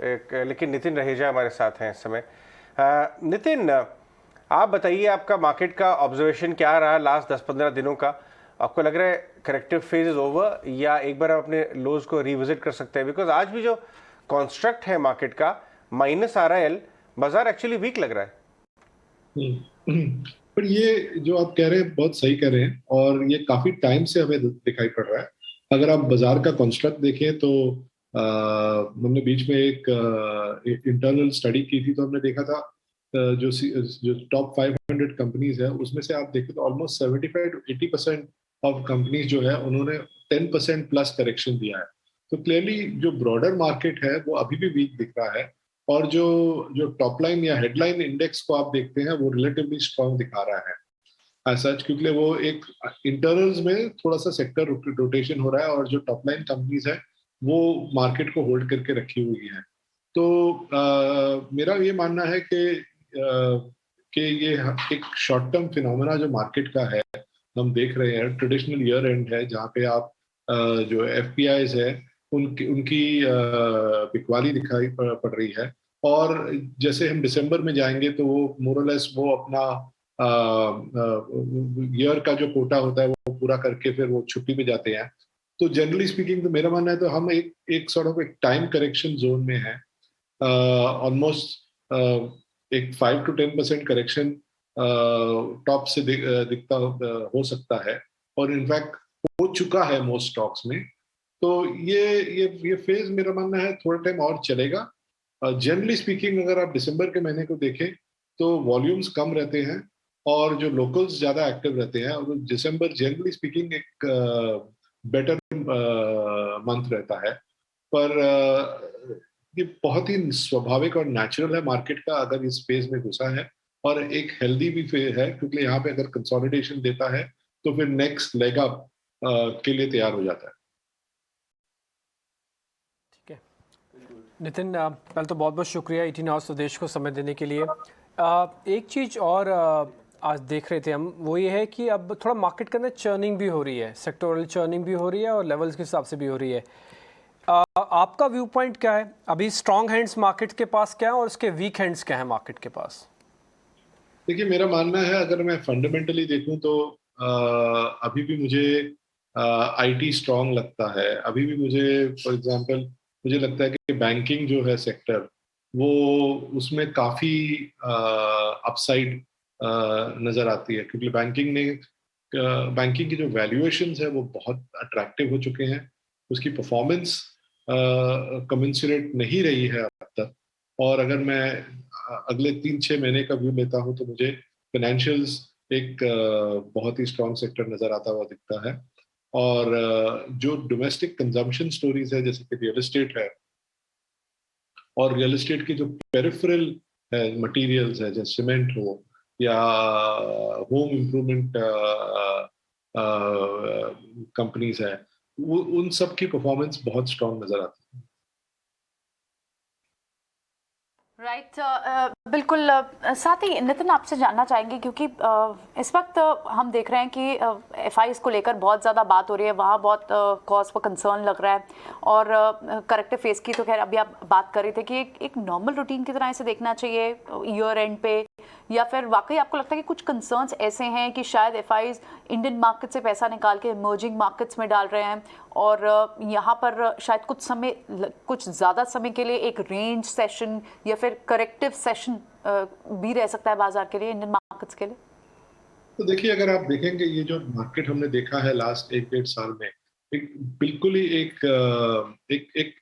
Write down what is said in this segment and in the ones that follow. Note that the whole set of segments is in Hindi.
लेकिन नितिन रहेजा हमारे साथ हैं इस समय। नितिन, आप बताइए, आपका मार्केट का ऑब्जर्वेशन क्या रहा लास्ट 10-15 दिनों का? आपको लग रहा है करेक्टिव फेज इज ओवर, या एक बार आप अपने लोज को रिविजिट कर सकते हैं? बिकॉज आज भी जो कॉन्स्ट्रक्ट है मार्केट का, माइनस आ रहा है, बाजार एक्चुअली वीक लग रहा है। पर ये जो आप कह रहे हैं बहुत सही कह रहे हैं, और ये काफी टाइम से हमें दिखाई पड़ रहा है। अगर आप बाजार का कंस्ट्रक्ट देखें तो हमने बीच में एक इंटरनल स्टडी की थी, तो हमने देखा था जो टॉप 500 कंपनीज है उसमें से आप देखें तो ऑलमोस्ट 75 to 80% ऑफ कंपनीज जो है उन्होंने 10% प्लस करेक्शन दिया है। तो क्लियरली जो ब्रॉडर मार्केट है वो अभी भी वीक दिख रहा है, और जो जो टॉप लाइन या हेडलाइन इंडेक्स को आप देखते हैं वो रिलेटिवली स्ट्रांग दिखा रहा है एज सच, क्योंकि वो एक इंटरनल्स में थोड़ा सा सेक्टर रोटेशन हो रहा है, और जो टॉप लाइन कंपनीज है वो मार्केट को होल्ड करके रखी हुई है। तो मेरा ये मानना है कि ये एक शॉर्ट टर्म फिनोमेना जो मार्केट का है हम देख रहे हैं। ट्रेडिशनल ईयर एंड है जहाँ पे आप जो एफपीआईज है उनकी उनकी बिकवाली दिखाई पड़ रही है, और जैसे हम दिसंबर में जाएंगे तो वो मोरलेस वो अपना ईयर का जो कोटा होता है वो पूरा करके फिर वो छुट्टी पे जाते हैं। तो जनरली स्पीकिंग तो मेरा मानना है तो हम एक एक सॉर्ट ऑफ एक टाइम करेक्शन जोन में है। ऑलमोस्ट एक 5 to 10% करेक्शन टॉप से दिखता हो सकता है, और इनफैक्ट हो चुका है मोस्ट स्टॉक्स में। तो ये फेज मेरा मानना है थोड़ा टाइम और चलेगा। जनरली स्पीकिंग अगर आप दिसंबर के महीने को देखें तो वॉल्यूम्स कम रहते हैं और जो लोकल्स ज्यादा एक्टिव रहते हैं, और दिसंबर जनरली स्पीकिंग एक बेटर मंथ रहता है। पर ये बहुत ही स्वाभाविक और नेचुरल है मार्केट का अगर इस फेज में घुसा है, और एक हेल्दी भी फेज है क्योंकि यहाँ पे अगर कंसोलिडेशन देता है तो फिर नेक्स्ट लेग अप के लिए तैयार हो जाता है। ठीक है नितिन, पहले तो बहुत बहुत शुक्रिया 18 आवर्स स्वदेश को समय देने के लिए। एक चीज़ और आज देख रहे थे हम, वो ये है कि अब थोड़ा मार्केट के अंदर चर्निंग भी हो रही है, सेक्टोरल चर्निंग भी हो रही है और लेवल्स के हिसाब से भी हो रही है। आपका व्यू पॉइंट क्या है? अभी स्ट्रॉन्ग हैंड्स मार्केट के पास क्या है और उसके वीक हैंड्स क्या है मार्केट के पास? देखिए मेरा मानना है अगर मैं फंडामेंटली देखूं तो अभी भी मुझे आईटी स्ट्रांग लगता है। अभी भी मुझे फॉर एग्जांपल मुझे लगता है कि बैंकिंग जो है सेक्टर वो उसमें काफी अपसाइड नजर आती है, क्योंकि बैंकिंग की जो वैल्यूएशंस है वो बहुत अट्रैक्टिव हो चुके हैं। उसकी परफॉर्मेंस कमेंसुरेट नहीं रही है अब तक। और अगर मैं अगले 3-6 महीने का व्यू लेता हूं तो मुझे फाइनेंशियल्स एक बहुत ही स्ट्रॉन्ग सेक्टर नजर आता हुआ दिखता है। और जो डोमेस्टिक कंजम्पशन स्टोरीज है जैसे कि रियल एस्टेट है, और रियल एस्टेट की जो पेरिफेरल मटेरियल्स है जैसे सीमेंट हो या होम इम्प्रूवमेंट कंपनीज है, उन सब की परफॉर्मेंस बहुत स्ट्रॉन्ग नजर आती है। राइट बिल्कुल। साथ ही नितिन आपसे जानना चाहेंगे क्योंकि इस वक्त हम देख रहे हैं कि एफआईज को लेकर बहुत ज़्यादा बात हो रही है, वहाँ बहुत कॉज पर कंसर्न लग रहा है। और करेक्टिव फेस की तो खैर अभी आप बात कर रहे थे कि एक नॉर्मल रूटीन की तरह इसे देखना चाहिए ईयर एंड पे, या फिर वाकई आपको लगता है कि कुछ कंसर्न्स ऐसे हैं कि शायद एफआईज इंडियन मार्केट से पैसा निकाल के इमर्जिंग मार्केट्स में डाल रहे हैं और यहाँ पर शायद कुछ ज़्यादा समय के लिए एक रेंज सेशन या फिर करेक्टिव सेशन भी रह सकता है बाजार के लिए, इंडियन मार्केट्स के लिए? तो देखिए अगर आप देखेंगे ये जो मार्केट हमने देखा है लास्ट 1-1.5 साल में, एक बिल्कुल ही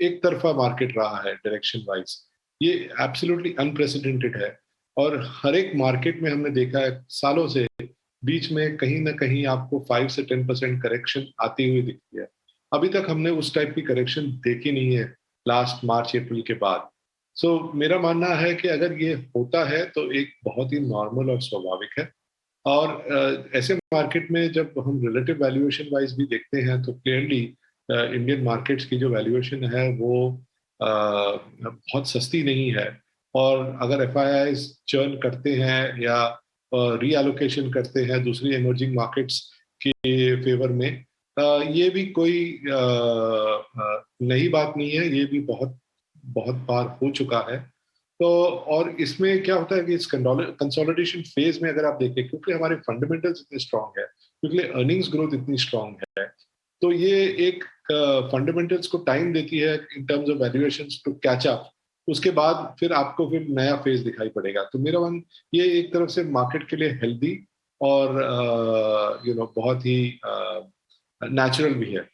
एक तरफा मार्केट रहा है डायरेक्शन वाइज। ये एब्सोल्युटली अनप्रेसिडेंटेड है, और हर एक मार्केट में हमने देखा है सालों से बीच में कहीं ना कहीं आपको 5 से 10% करेक्शन आती हुई दिखती है। अभी तक हमने उस टाइप की करेक्शन देखी नहीं है लास्ट मार्च अप्रैल के बाद। मेरा मानना है कि अगर ये होता है तो एक बहुत ही नॉर्मल और स्वाभाविक है। और ऐसे मार्केट में जब हम रिलेटिव वैल्यूएशन वाइज भी देखते हैं तो क्लियरली इंडियन मार्केट्स की जो वैल्यूएशन है वो बहुत सस्ती नहीं है। और अगर एफआईआईज चर्न करते हैं या रीएलोकेशन करते हैं दूसरी इमर्जिंग मार्केट्स के फेवर में, ये भी कोई नई बात नहीं है। ये भी बहुत बहुत बार हो चुका है। तो और इसमें क्या होता है कि इस कंसोलिडेशन फेज में अगर आप देखें, क्योंकि हमारे फंडामेंटल्स इतने स्ट्रांग है, क्योंकि अर्निंग्स ग्रोथ इतनी स्ट्रांग है, तो ये एक फंडामेंटल्स को टाइम देती है in terms of valuations to catch up. उसके बाद फिर आपको फिर नया फेज दिखाई पड़ेगा। तो मेरा मन ये एक तरफ से मार्केट के लिए हेल्दी और बहुत ही नेचुरल भी है।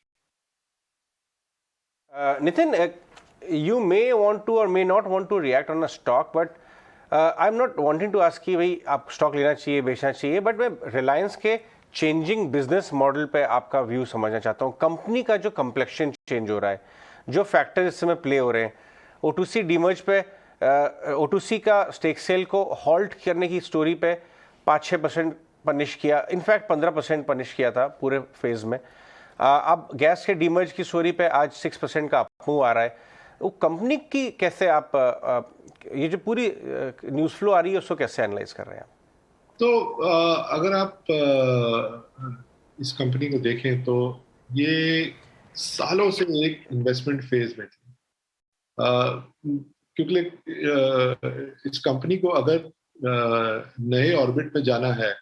Nitin, you may want to or may not want to react on a stock, but I'm not wanting to ask कि भाई आप स्टॉक लेना चाहिए, बेचना चाहिए, बट मैं रिलायंस के चेंजिंग बिजनेस मॉडल पे आपका व्यू समझना चाहता हूँ। कंपनी का जो कम्प्लेक्शन चेंज हो रहा है, जो फैक्टर इस समय प्ले हो रहे हैं, O2C डीमर्ज पे O2C का स्टेक सेल को हॉल्ट करने की स्टोरी पे 5-6% पनिश किया, इनफैक्ट 15% पनिश किया था पूरे फेज में। अब गैस के डीमर्ज की स्टोरी पे आज 6% का अपमूव आ रहा है। वो कंपनी की कैसे आप ये जो पूरी न्यूज़ फ्लो आ रही है उसको कैसे एनालाइज कर रहे हैं आप? तो अगर आप इस कंपनी को देखें तो ये सालों से एक इन्वेस्टमेंट फेज में थी, क्योंकि इस कंपनी को अगर नए ऑर्बिट में जाना है,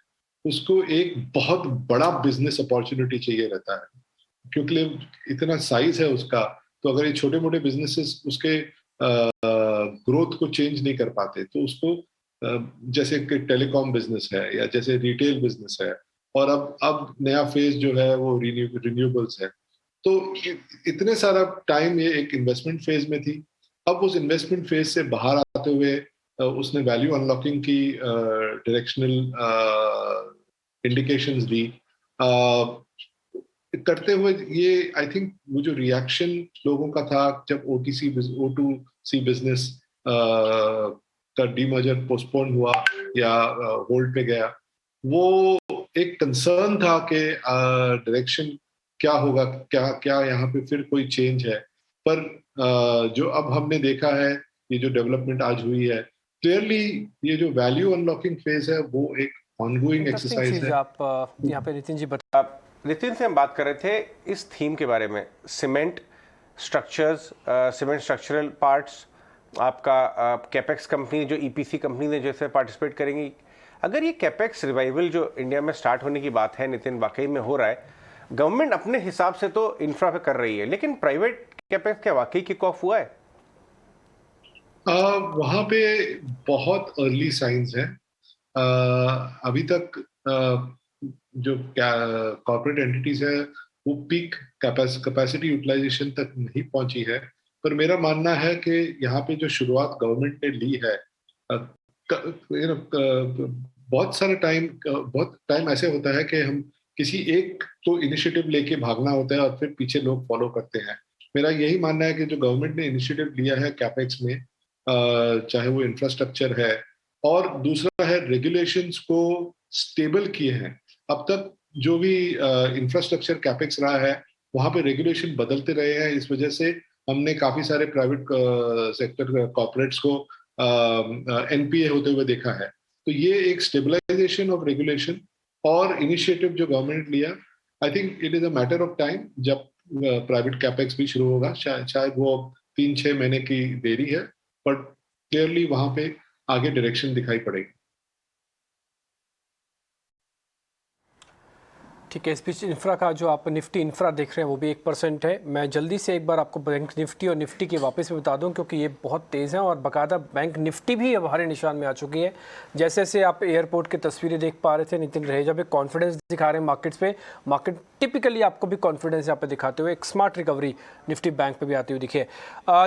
उसको एक बहुत बड़ा बिजनेस अपॉर्चुनिटी चाहिए रहता है, क्योंकि इतना साइज है उसका। तो अगर ये छोटे मोटे बिजनेसेस उसके ग्रोथ को चेंज नहीं कर पाते, तो उसको जैसे कि टेलीकॉम बिजनेस है या जैसे रिटेल बिजनेस है, और अब नया फेज जो है वो रिन्यूएबल्स है। तो इतने सारा टाइम ये एक इन्वेस्टमेंट फेज में थी। अब उस इन्वेस्टमेंट फेज से बाहर आते हुए उसने वैल्यू अनलॉकिंग की डायरेक्शनल इंडिकेशंस दी करते हुए। ये आई थिंक वो जो रिएक्शन लोगों का था जब O2C बिजनेस का डीमर्जर पोस्टपोन हुआ या होल्ड पे गया, वो एक कंसर्न था कि डायरेक्शन क्या होगा, क्या यहाँ पे फिर कोई चेंज है। पर जो अब हमने देखा है, ये जो डेवलपमेंट आज हुई है, क्लियरली ये जो वैल्यू अनलॉकिंग फेज है वो एक ऑनगोइंग एक्सरसाइज है। आप यहाँ पे नितिन जी बता, नितिन से हम बात कर रहे थे इस थीम के बारे में, cement structures, cement structural parts, आपका कैपेक्स कंपनी जो EPC कंपनी ने जैसे पार्टिसिपेट करेंगी। अगर ये कैपेक्स रिवाइवल जो इंडिया में स्टार्ट होने की बात है नितिन, वाकई में हो रहा है, गवर्नमेंट अपने हिसाब से तो इंफ्रा पे कर रही है, लेकिन प्राइवेट कैपेक्स क्या वाकई किक ऑफ हुआ है? वहां पे बहुत अर्ली साइंस है। अभी तक जो कॉर्पोरेट एंटिटीज है वो पीक कैपेसिटी यूटिलाइजेशन तक नहीं पहुंची है। पर मेरा मानना है कि यहाँ पे जो शुरुआत गवर्नमेंट ने ली है, बहुत टाइम ऐसे होता है कि हम किसी एक को इनिशिएटिव लेके भागना होता है और फिर पीछे लोग फॉलो करते हैं। मेरा यही मानना है कि जो गवर्नमेंट ने इनिशिएटिव लिया है कैपेक्स में, चाहे वो इंफ्रास्ट्रक्चर है और दूसरा है रेगुलेशंस को स्टेबल किए हैं। अब तक जो भी इंफ्रास्ट्रक्चर कैपेक्स रहा है वहां पे रेगुलेशन बदलते रहे हैं। इस वजह से हमने काफी सारे प्राइवेट सेक्टर कॉर्पोरेट्स को NPA होते हुए देखा है। तो ये एक स्टेबलाइजेशन ऑफ रेगुलेशन और इनिशिएटिव जो गवर्नमेंट लिया, I think it is a matter of time जब प्राइवेट कैपेक्स भी शुरू होगा। शायद वो 3-6 महीने की देरी है, बट क्लियरली वहां पे आगे डायरेक्शन दिखाई पड़ेगी। ठीक है। इस बीच इंफ्रा का जो आप निफ्टी इंफ्रा देख रहे हैं वो भी 1% है। मैं जल्दी से एक बार आपको बैंक निफ्टी और निफ्टी के वापस में बता दूं, क्योंकि ये बहुत तेज़ है और बाकायदा बैंक निफ्टी भी अब हरे निशान में आ चुकी है। जैसे जैसे आप एयरपोर्ट की तस्वीरें देख पा रहे थे, नितिन रहेजा भी कॉन्फिडेंस दिखा रहे हैं मार्केट्स पे। मार्केट टिपिकली आपको भी कॉन्फिडेंस यहाँ पे दिखाते हुए एक स्मार्ट रिकवरी निफ्टी बैंक पे भी आती हुई दिखी है।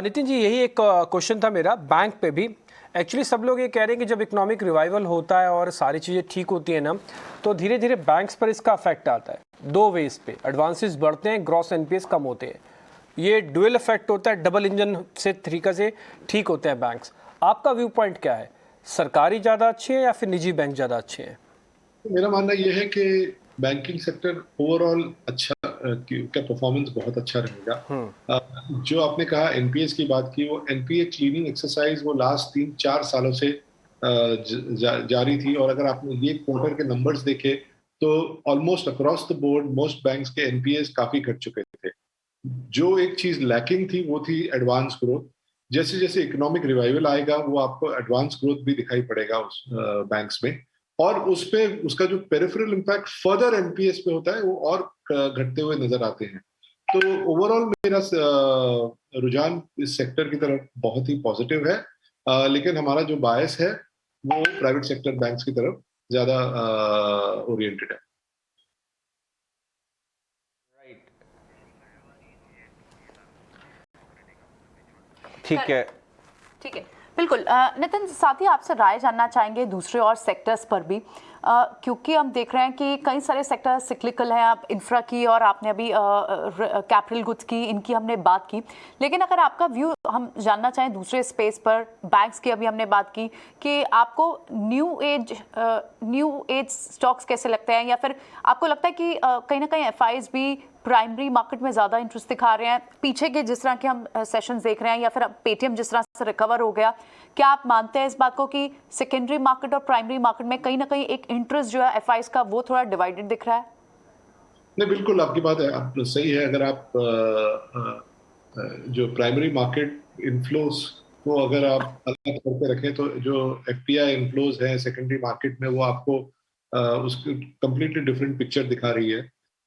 नितिन जी, यही एक क्वेश्चन था मेरा बैंक पे भी। एक्चुअली सब लोग ये कह रहे हैं कि जब इकोनॉमिक रिवाइवल होता है और सारी चीज़ें ठीक होती है ना, तो धीरे धीरे बैंक्स पर इसका अफेक्ट आता है। 2 वेज पे एडवांसेस बढ़ते हैं, ग्रॉस NPAs कम होते हैं। ये डुअल इफेक्ट होता है, डबल इंजन से तरीका से ठीक होते हैं बैंक्स। आपका व्यू पॉइंट क्या है? सरकारी ज़्यादा अच्छे हैं या फिर निजी बैंक ज़्यादा अच्छे हैं? मेरा मानना यह है कि बैंकिंग सेक्टर ओवरऑल अच्छा का परफॉर्मेंस बहुत अच्छा रहेगा। जो आपने कहा NPAs की बात की, वो NPA क्लीनिंग एक्सरसाइज वो लास्ट 3-4 सालों से जारी थी। और अगर आपने ये क्वार्टर के नंबर्स देखे तो almost across the board most banks के NPAs काफी घट चुके थे। जो एक चीज लैकिंग थी वो थी एडवांस ग्रोथ। जैसे जैसे इकोनॉमिक रिवाइवल आएगा वो आपको एडवांस ग्रोथ भी दिखाई पड़ेगा उस बैंक्स में, और उस पे उसका जो पेरिफेरल इम्पैक्ट फर्दर एनपीएस पे होता है वो और घटते हुए नजर आते हैं। तो ओवरऑल मेरा रुझान इस सेक्टर की तरफ बहुत ही पॉजिटिव है, लेकिन हमारा जो बायस है वो प्राइवेट सेक्टर बैंक्स की तरफ ज्यादा ओरिएंटेड है। ठीक है। ठीक है, बिल्कुल। नितिन, साथ ही आपसे राय जानना चाहेंगे दूसरे और सेक्टर्स पर भी, क्योंकि हम देख रहे हैं कि कई सारे सेक्टर सिक्लिकल हैं। आप इंफ्रा की और आपने अभी कैपिटल गुड्स की, इनकी हमने बात की, लेकिन अगर आपका व्यू हम जानना चाहें दूसरे स्पेस पर, बैंक्स की अभी हमने बात की, कि आपको न्यू एज स्टॉक्स कैसे लगते हैं, या फिर आपको लगता है कि कहीं ना कहीं एफआईज भी प्राइमरी मार्केट में ज़्यादा इंटरेस्ट दिखा रहे हैं? पीछे के जिस तरह के हम सेशंस देख रहे हैं, या फिर पेटीएम जिस तरह से रिकवर हो गया, क्या आप मानते हैं इस बात को कि सेकेंडरी मार्केट और प्राइमरी मार्केट में कहीं ना कहीं एक इंटरेस्ट जो है एफआईज का वो थोड़ा डिवाइडेड दिख रहा है? नहीं, बिल्कुल आपकी बात है, आप सही है। अगर आप जो प्राइमरी मार्केट इनफ्लोस को अगर आप अलग करके रखें तो जो एफपीआई इनफ्लोस है सेकेंडरी मार्केट में वो आपको उसकी कंप्लीटली डिफरेंट पिक्चर दिखा रही है।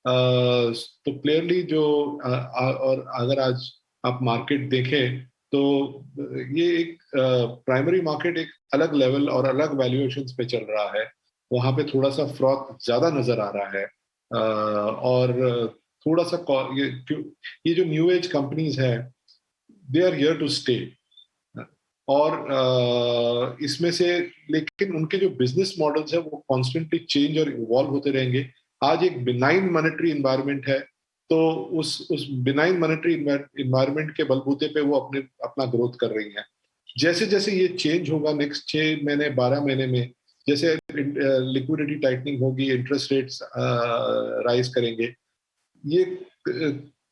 तो क्लियरली जो और अगर आज आप मार्केट देखें तो ये एक प्राइमरी मार्केट एक अलग लेवल और अलग वैल्यूएशंस पे चल रहा है। वहां पे थोड़ा सा फ्रॉथ ज्यादा नजर आ रहा है, और थोड़ा सा ये जो न्यू एज कंपनीज है they are here to stay, और इसमें से लेकिन उनके जो बिजनेस मॉडल्स है वो कॉन्स्टेंटली चेंज और इवॉल्व होते रहेंगे। आज एक बिनाइन मॉनेटरी इन्वायरमेंट है, तो उस बिनाइन मॉनेटरी इन्वायरमेंट के बलबूते पे वो अपना ग्रोथ कर रही है। जैसे जैसे ये चेंज होगा नेक्स्ट 6 महीने 12 महीने में, जैसे लिक्विडिटी टाइटनिंग होगी, इंटरेस्ट रेट्स राइज करेंगे, ये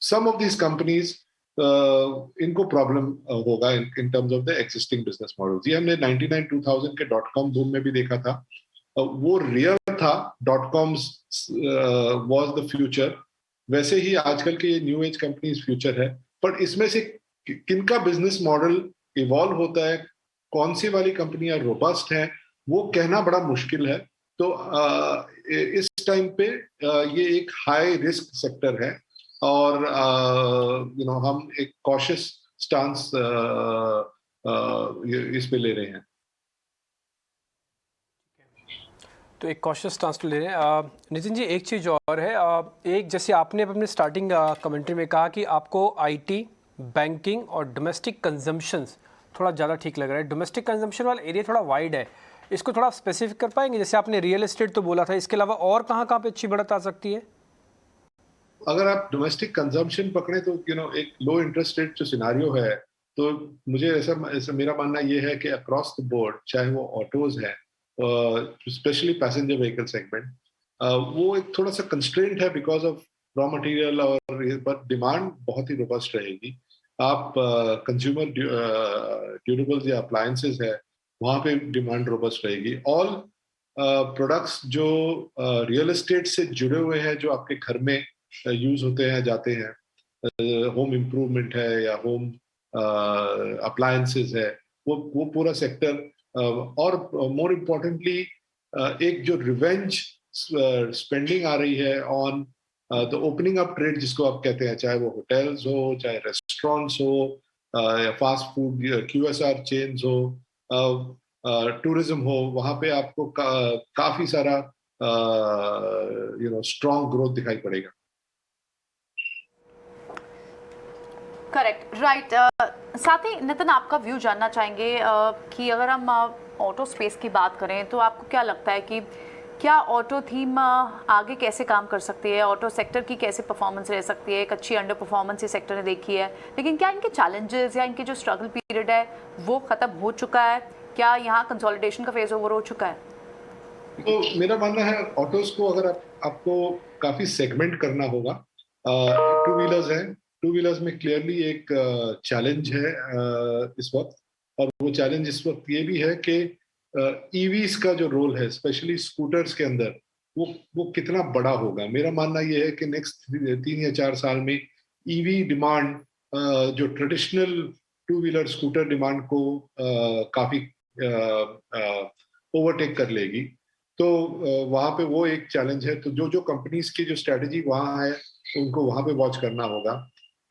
सम ऑफ दीज कंपनीज इनको प्रॉब्लम होगा इन terms of the existing business models. ये हमने 99-2000 के डॉट कॉम बूम में भी देखा था। वो रियल था, dot coms was the future, वैसे ही आजकल के ये न्यू एज कंपनीज फ्यूचर है। पर इसमें से किनका बिजनेस मॉडल इवॉल्व होता है, कौन सी वाली कंपनियां रोबस्ट हैं, वो कहना बड़ा मुश्किल है। तो इस टाइम पे ये एक हाई रिस्क सेक्टर है, और हम एक कॉशियस स्टांस इस पे ले रहे हैं। तो एक कॉशियस स्टांस ले रहे हैं। नितिन जी, एक चीज़ और है, एक जैसे आपने अपने स्टार्टिंग कमेंट्री में कहा कि आपको आईटी, बैंकिंग और डोमेस्टिक कंजम्पशंस थोड़ा ज़्यादा ठीक लग रहा है। डोमेस्टिक कंजम्पशन वाला एरिया थोड़ा वाइड है, इसको थोड़ा स्पेसिफिक कर पाएंगे? जैसे आपने रियल एस्टेट तो बोला था, इसके अलावा और कहाँ कहाँ पे अच्छी बढ़त आ सकती है? अगर आप डोमेस्टिक कंजम्पशन पकड़े तो एक लो इंटरेस्ट रेट जो सिनारियो है, तो मुझे ऐसा मेरा मानना ये है कि अक्रॉस द बोर्ड, चाहे वो ऑटोज है, स्पेशली पैसेंजर व्हीकल सेगमेंट, वो एक थोड़ा सा कंस्ट्रेंट है बिकॉज ऑफ रॉ मटेरियल, और डिमांड बहुत ही रोबस्ट रहेगी। आप कंज्यूमर ड्यूरेबल्स या अप्लायंसेस है, वहां पे डिमांड रोबस्ट रहेगी। ऑल प्रोडक्ट्स जो रियल एस्टेट से जुड़े हुए हैं, जो आपके घर में यूज होते हैं जाते हैं, होम इम्प्रूवमेंट है या होम अप्लायंसेस है, वो पूरा सेक्टर, और मोर इम्पोर्टेंटली एक जो रिवेंज स्पेंडिंग आ रही है on the opening up trade जिसको आप कहते हैं, चाहे वो होटल्स हो, चाहे रेस्टोरेंट्स हो, या फास्ट फूड क्यूएसआर चेन्स हो, टूरिज्म हो, वहां पे आपको काफी सारा स्ट्रॉन्ग ग्रोथ दिखाई पड़ेगा। Correct, right. साथ ही नितिन, आपका व्यू जानना चाहेंगे कि अगर हम ऑटो स्पेस की बात करें तो आपको क्या लगता है कि क्या ऑटो थीम आगे कैसे काम कर सकती है? ऑटो सेक्टर की कैसे परफॉर्मेंस रह सकती है? एक अच्छी अंडर परफॉर्मेंस ये सेक्टर ने देखी है, लेकिन क्या इनके चैलेंजेस या इनके जो स्ट्रगल पीरियड है वो ख़त्म हो चुका है? क्या यहाँ कंसोलिडेशन का फेज ओवर हो चुका है? तो मेरा मानना है ऑटोज को अगर आपको काफी सेगमेंट करना होगा। टू व्हीलर्स है, टू व्हीलर्स में क्लियरली एक चैलेंज है इस वक्त, और वो चैलेंज इस वक्त ये भी है कि ईवीज का जो रोल है स्पेशली स्कूटर्स के अंदर, वो कितना बड़ा होगा। मेरा मानना ये है कि नेक्स्ट 3 या 4 साल में ईवी डिमांड जो traditional two wheeler scooter demand को काफी ओवरटेक कर लेगी। तो वहाँ पे वो एक चैलेंज है। तो जो जो कंपनीज की जो स्ट्रेटजी वहाँ है उनको वहाँ पे वॉच करना होगा।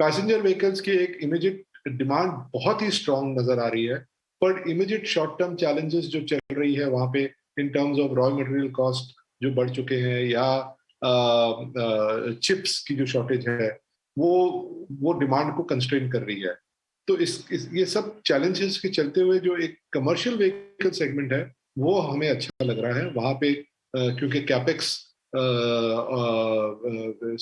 पैसेंजर व्हीकल्स की एक इमीडिएट डिमांड बहुत ही स्ट्रांग नजर आ रही है, पर इमीडिएट शॉर्ट टर्म चैलेंजेस जो चल रही है वहाँ पे इन terms of raw material cost जो बढ़ चुके हैं, या चिप्स की जो शॉर्टेज है वो डिमांड को कंस्ट्रेन कर रही है। तो ये सब चैलेंजेस के चलते हुए जो एक कमर्शियल व्हीकल सेगमेंट है वो हमें अच्छा लग रहा है। वहाँ पे क्योंकि कैपेक्स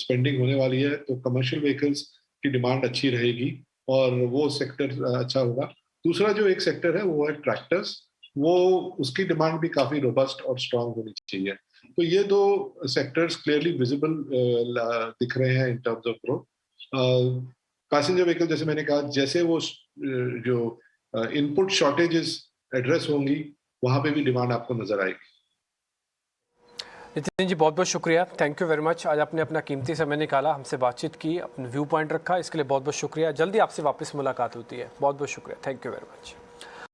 स्पेंडिंग होने वाली है, तो कमर्शियल व्हीकल्स की डिमांड अच्छी रहेगी और वो सेक्टर अच्छा होगा। दूसरा जो एक सेक्टर है वो है ट्रैक्टर्स, वो उसकी डिमांड भी काफी रोबस्ट और स्ट्रांग होनी चाहिए। तो ये दो सेक्टर्स क्लियरली विजिबल दिख रहे हैं इन terms of growth. Passenger vehicle जैसे मैंने कहा, जैसे वो जो इनपुट शॉर्टेजेस एड्रेस होंगी वहां पे भी डिमांड आपको नजर आएगी। नितिन जी बहुत बहुत शुक्रिया, थैंक यू वेरी मच। आज आपने अपना कीमती समय निकाला, हमसे बातचीत की, अपना व्यू पॉइंट रखा, इसके लिए बहुत बहुत शुक्रिया। जल्दी आपसे वापस मुलाकात होती है। बहुत बहुत शुक्रिया, थैंक यू वेरी मच।